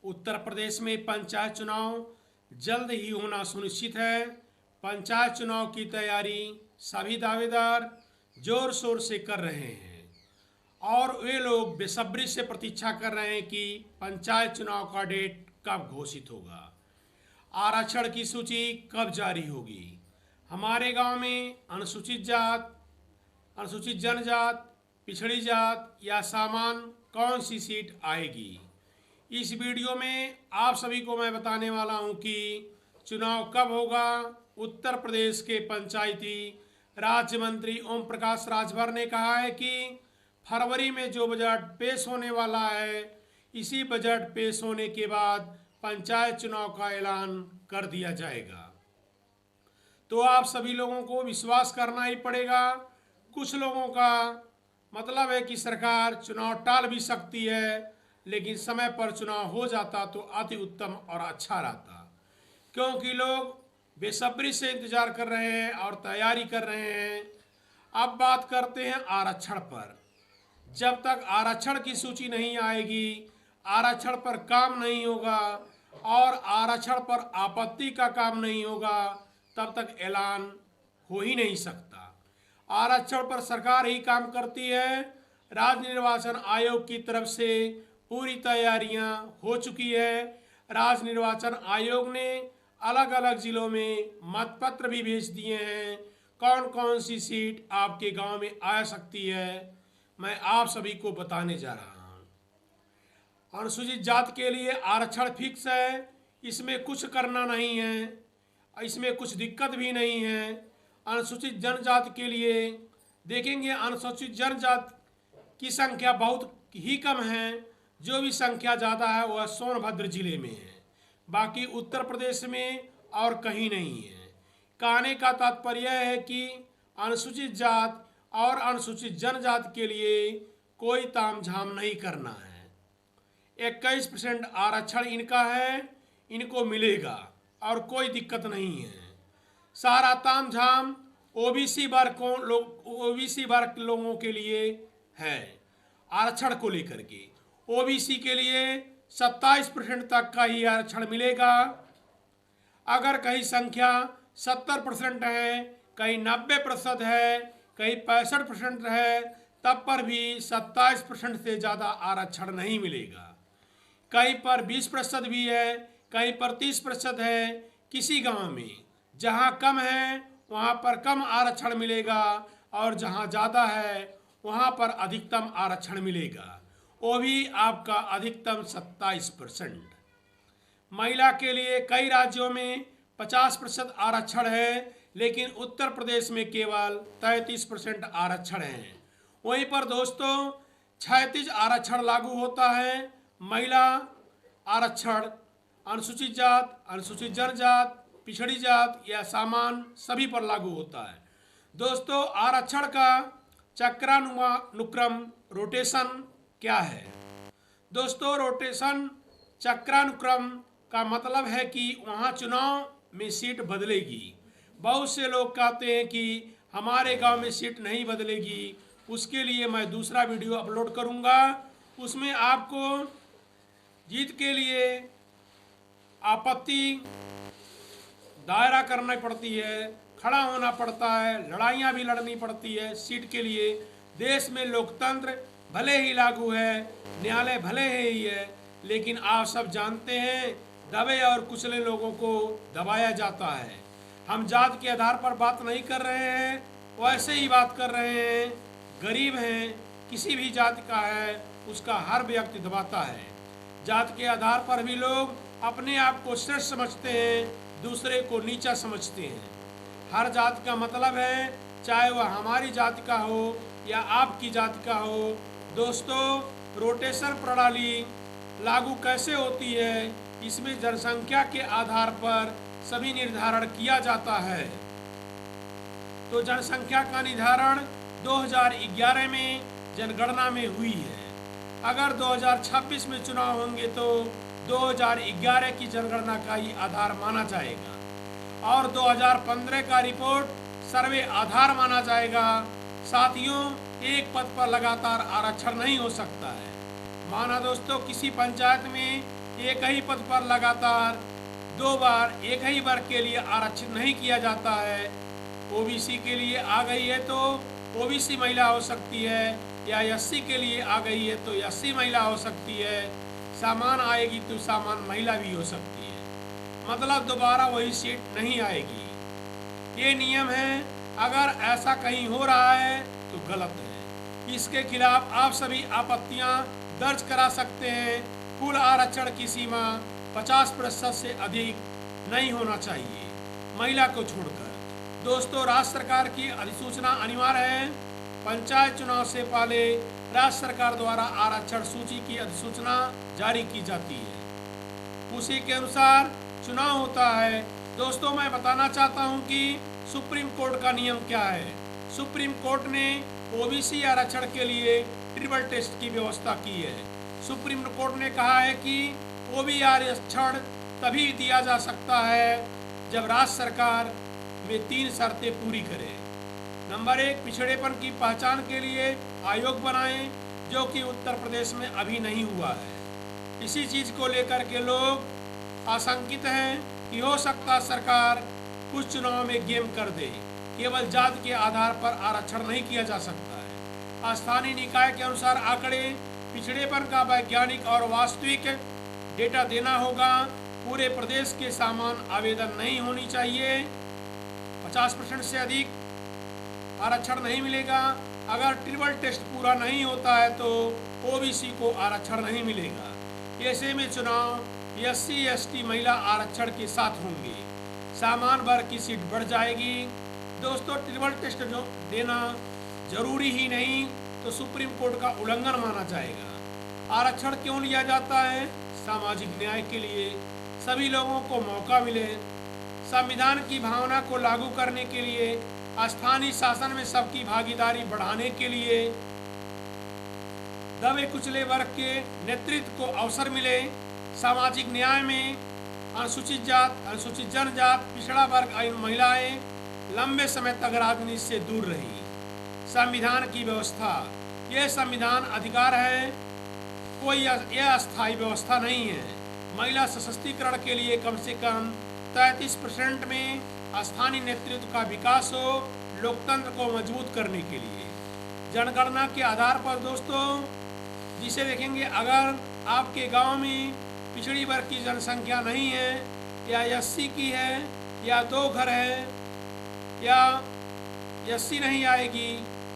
उत्तर प्रदेश में पंचायत चुनाव जल्द ही होना सुनिश्चित है। पंचायत चुनाव की तैयारी सभी दावेदार जोर शोर से कर रहे हैं और वे लोग बेसब्री से प्रतीक्षा कर रहे हैं कि पंचायत चुनाव का डेट कब घोषित होगा, आरक्षण की सूची कब जारी होगी, हमारे गांव में अनुसूचित जात, अनुसूचित जनजात, पिछड़ी जात या सामान्य कौन सी सीट आएगी। इस वीडियो में आप सभी को मैं बताने वाला हूं कि चुनाव कब होगा। उत्तर प्रदेश के पंचायती राज्य मंत्री ओम प्रकाश राजभर ने कहा है कि फरवरी में जो बजट पेश होने वाला है, इसी बजट पेश होने के बाद पंचायत चुनाव का ऐलान कर दिया जाएगा। तो आप सभी लोगों को विश्वास करना ही पड़ेगा। कुछ लोगों का मतलब है कि सरकार चुनाव टाल भी सकती है, लेकिन समय पर चुनाव हो जाता तो अति उत्तम और अच्छा रहता, क्योंकि लोग बेसब्री से इंतजार कर रहे हैं और तैयारी कर रहे हैं। अब बात करते हैं आरक्षण पर। जब तक आरक्षण की सूची नहीं आएगी, आरक्षण पर काम नहीं होगा और आरक्षण पर आपत्ति का काम नहीं होगा, तब तक ऐलान हो ही नहीं सकता। आरक्षण पर सरकार ही काम करती है। राज्य निर्वाचन आयोग की तरफ से पूरी तैयारियां हो चुकी है। राज्य निर्वाचन आयोग ने अलग अलग जिलों में मतपत्र भी भेज दिए हैं। कौन कौन सी सीट आपके गांव में आ सकती है, मैं आप सभी को बताने जा रहा हूं। अनुसूचित जात के लिए आरक्षण फिक्स है, इसमें कुछ करना नहीं है, इसमें कुछ दिक्कत भी नहीं है। अनुसूचित जनजाति के लिए देखेंगे, अनुसूचित जनजाति की संख्या बहुत ही कम है। जो भी संख्या ज़्यादा है वह सोनभद्र जिले में है, बाकी उत्तर प्रदेश में और कहीं नहीं है। कहने का तात्पर्य है कि अनुसूचित जात और अनुसूचित जनजाति के लिए कोई तामझाम नहीं करना है। 21% आरक्षण इनका है, इनको मिलेगा और कोई दिक्कत नहीं है। सारा तामझाम ओबीसी वर्ग लोगों के लिए है। आरक्षण को लेकर के ओबीसी के लिए 27% तक का ही आरक्षण मिलेगा। अगर कहीं संख्या 70% है, कहीं 90% है, कहीं 65% है, तब पर भी 27% से ज़्यादा आरक्षण नहीं मिलेगा। कहीं पर 20% भी है, कहीं पर 30% है। किसी गांव में जहां कम है वहां पर कम आरक्षण मिलेगा और जहां ज़्यादा है वहां पर अधिकतम आरक्षण मिलेगा, वो भी आपका अधिकतम 27%। महिला के लिए कई राज्यों में 50% आरक्षण है, लेकिन उत्तर प्रदेश में केवल 33% आरक्षण है। वहीं पर दोस्तों 36 आरक्षण लागू होता है। महिला आरक्षण अनुसूचित जात, अनुसूचित जनजात, पिछड़ी जात या सामान्य सभी पर लागू होता है। दोस्तों आरक्षण का चक्रानुक्रम रोटेशन क्या है? दोस्तों रोटेशन चक्रानुक्रम का मतलब है कि वहाँ चुनाव में सीट बदलेगी। बहुत से लोग कहते हैं कि हमारे गांव में सीट नहीं बदलेगी, उसके लिए मैं दूसरा वीडियो अपलोड करूंगा। उसमें आपको जीत के लिए आपत्ति दायरा करना पड़ती है, खड़ा होना पड़ता है, लड़ाइयाँ भी लड़नी पड़ती है सीट के लिए। देश में लोकतंत्र भले ही लागू है, न्यायालय भले ही है, लेकिन आप सब जानते हैं दबे और कुचले लोगों को दबाया जाता है। हम जात के आधार पर बात नहीं कर रहे हैं, वैसे ही बात कर रहे हैं। गरीब हैं, किसी भी जाति का है, उसका हर व्यक्ति दबाता है। जात के आधार पर भी लोग अपने आप को श्रेष्ठ समझते हैं, दूसरे को नीचा समझते हैं। हर जाति का मतलब है, चाहे वह हमारी जाति का हो या आपकी जाति का हो। दोस्तों रोटेशन प्रणाली लागू कैसे होती है? इसमें जनसंख्या के आधार पर सभी निर्धारण किया जाता है। तो जनसंख्या का निर्धारण 2011 में जनगणना में हुई है। अगर 2026 में चुनाव होंगे तो 2011 की जनगणना का ही आधार माना जाएगा और 2015 का रिपोर्ट सर्वे आधार माना जाएगा। साथियों एक पद पर लगातार आरक्षण नहीं हो सकता है। माना दोस्तों किसी पंचायत में एक ही पद पर लगातार 2 बार एक ही वर्ग के लिए आरक्षित नहीं किया जाता है। ओबीसी के लिए आ गई है तो ओबीसी महिला हो सकती है, या एससी के लिए आ गई है तो एससी महिला हो सकती है, सामान आएगी तो सामान महिला भी हो सकती है। मतलब दोबारा वही सीट नहीं आएगी। ये नियम है। अगर ऐसा कहीं हो रहा है तो गलत है। इसके खिलाफ आप सभी आपत्तियां दर्ज करा सकते हैं। कुल आरक्षण की सीमा 50% से अधिक नहीं होना चाहिए, महिला को छोड़कर। दोस्तों, राज्य सरकार की अधिसूचना अनिवार्य है। पंचायत चुनाव से पहले राज्य सरकार द्वारा आरक्षण सूची की अधिसूचना जारी की जाती है। उसी के अनुसार चुनाव होता है। दोस्तों, मैं बताना चाहता हूं कि सुप्रीम कोर्ट का नियम क्या है। सुप्रीम कोर्ट ने ओबीसी आरक्षण के लिए ट्रिपल टेस्ट की व्यवस्था की है। सुप्रीम कोर्ट ने कहा है कि ओबीसी आरक्षण तभी दिया जा सकता है जब राज्य सरकार वे 3 शर्तें पूरी करे। नंबर 1, पिछड़ेपन की पहचान के लिए आयोग बनाएं, जो कि उत्तर प्रदेश में अभी नहीं हुआ है। इसी चीज को लेकर के लोग आशंकित हैं कि हो सकता सरकार कुछ चुनाव में गेम कर दे। केवल जाति के आधार पर आरक्षण नहीं किया जा सकता है। स्थानीय निकाय के अनुसार आंकड़े पिछड़ेपन का वैज्ञानिक और वास्तविक डेटा देना होगा। पूरे प्रदेश के समान आवेदन नहीं होनी चाहिए। 50% से अधिक आरक्षण नहीं मिलेगा। अगर ट्रिपल टेस्ट पूरा नहीं होता है तो ओबीसी को आरक्षण नहीं मिलेगा। ऐसे में चुनाव एससी एसटी महिला आरक्षण के साथ होंगे। सामान्य वर्ग की सीट बढ़ जाएगी। दोस्तों, ट्रिपल टेस्ट जो देना जरूरी ही नहीं तो सुप्रीम कोर्ट का उल्लंघन माना जाएगा। आरक्षण क्यों लिया जाता है? सामाजिक न्याय के लिए, सभी लोगों को मौका मिले, संविधान की भावना को लागू करने के लिए, स्थानीय शासन में सबकी भागीदारी बढ़ाने के लिए, दबे कुचले वर्ग के नेतृत्व को अवसर मिले, सामाजिक न्याय में अनुसूचित जात, अनुसूचित जनजात, पिछड़ा वर्ग और महिलाएं लंबे समय तक राजनीति से दूर रही। संविधान की व्यवस्था, यह संविधान अधिकार है, कोई यह अस्थायी व्यवस्था नहीं है। महिला सशक्तिकरण के लिए कम से कम 33% में स्थानीय नेतृत्व का विकास हो, लोकतंत्र को मजबूत करने के लिए। जनगणना के आधार पर दोस्तों, जिसे देखेंगे, अगर आपके गांव में पिछड़ी वर्ग की जनसंख्या नहीं है, या एससी की है, या 2 घर है, या एससी नहीं आएगी,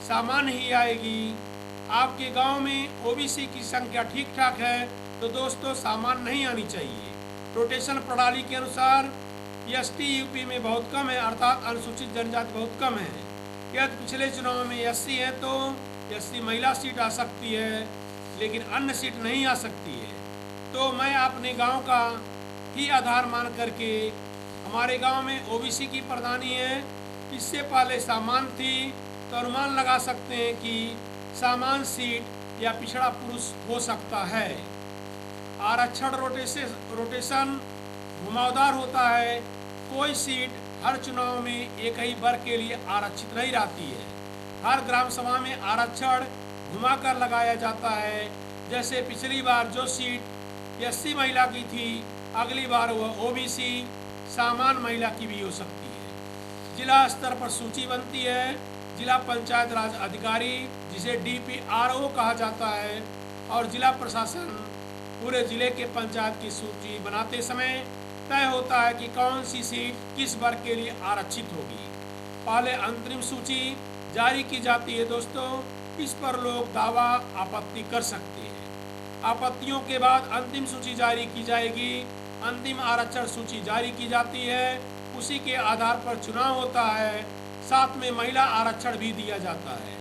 सामान्य ही आएगी, आपके गांव में ओबीसी की संख्या ठीक ठाक है, तो दोस्तों सामान्य नहीं आनी चाहिए। रोटेशन प्रणाली के अनुसार एसटी यूपी में बहुत कम है, अर्थात अनुसूचित जनजाति बहुत कम है। यदि पिछले चुनाव में एससी है तो एससी महिला सीट आ सकती है, लेकिन अन्य सीट नहीं आ सकती है। तो मैं अपने गांव का ही आधार मान करके, हमारे गांव में ओबीसी की प्रधानी है, इससे पहले सामान्य थी, तो अनुमान लगा सकते हैं कि सामान्य सीट या पिछड़ा पुरुष हो सकता है। आरक्षण रोटेशन घुमावदार होता है। कोई सीट हर चुनाव में एक ही वर्ग के लिए आरक्षित नहीं रहती है। हर ग्राम सभा में आरक्षण घुमाकर लगाया जाता है। जैसे पिछली बार जो सीट एससी महिला की थी, अगली बार वह ओबीसी सामान्य महिला की भी हो सकती है। जिला स्तर पर सूची बनती है। जिला पंचायत राज अधिकारी, जिसे डीपीआरओ कहा जाता है, और जिला प्रशासन पूरे जिले के पंचायत की सूची बनाते समय तय होता है कि कौन सी सीट किस वर्ग के लिए आरक्षित होगी। पहले अंतरिम सूची जारी की जाती है दोस्तों, इस पर लोग दावा आपत्ति कर सकते हैं। आपत्तियों के बाद अंतिम सूची जारी की जाएगी। अंतिम आरक्षण सूची जारी की जाती है, उसी के आधार पर चुनाव होता है। साथ में महिला आरक्षण भी दिया जाता है।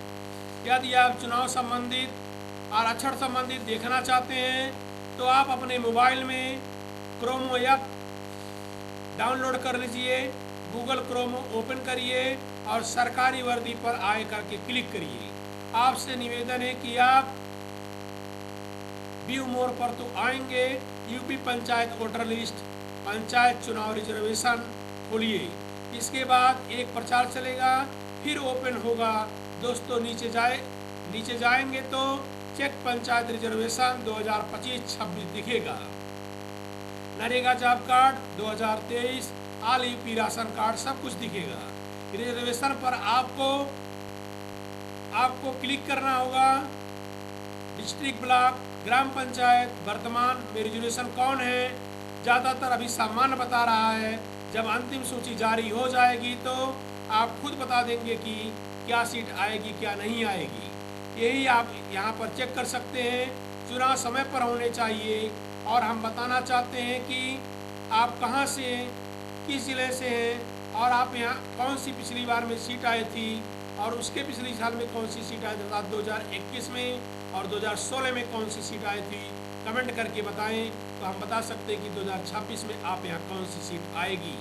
यदि आप चुनाव संबंधित आरक्षण संबंधित देखना चाहते हैं तो आप अपने मोबाइल में क्रोमो ऐप डाउनलोड कर लीजिए, गूगल क्रोमो ओपन करिए और सरकारी वर्दी पर आए करके क्लिक करिए। आपसे निवेदन है कि आप व्यू मोर पर तो आएंगे, UP panchayat voter list, panchayat चुनाव रिजर्वेशन खोलिए। इसके बाद एक प्रचार चलेगा, फिर ओपन होगा दोस्तों। नीचे जाएंगे तो चेक पंचायत रिजर्वेशन 2025-26 दिखेगा। NREGA job card 2023, all UP ration card, सब कुछ दिखेगा। रिजर्वेशन पर आपको क्लिक करना होगा। डिस्ट्रिक्ट, ब्लॉक, ग्राम पंचायत, वर्तमान में रिजर्वेशन कौन है। ज़्यादातर अभी सामान्य बता रहा है, जब अंतिम सूची जारी हो जाएगी तो आप खुद बता देंगे कि क्या सीट आएगी क्या नहीं आएगी। यही आप यहाँ पर चेक कर सकते हैं। चुनाव समय पर होने चाहिए। और हम बताना चाहते हैं कि आप कहाँ से, किस ज़िले से हैं और आप यहाँ कौन सी पिछली बार में सीट आई थी और उसके पिछले साल में कौन सी सीट आई थी, 2021 में और 2016 में कौन सी सीट आई थी। कमेंट करके बताएं तो हम बता सकते हैं कि 2026 में आप यहाँ कौन सी सीट आएगी।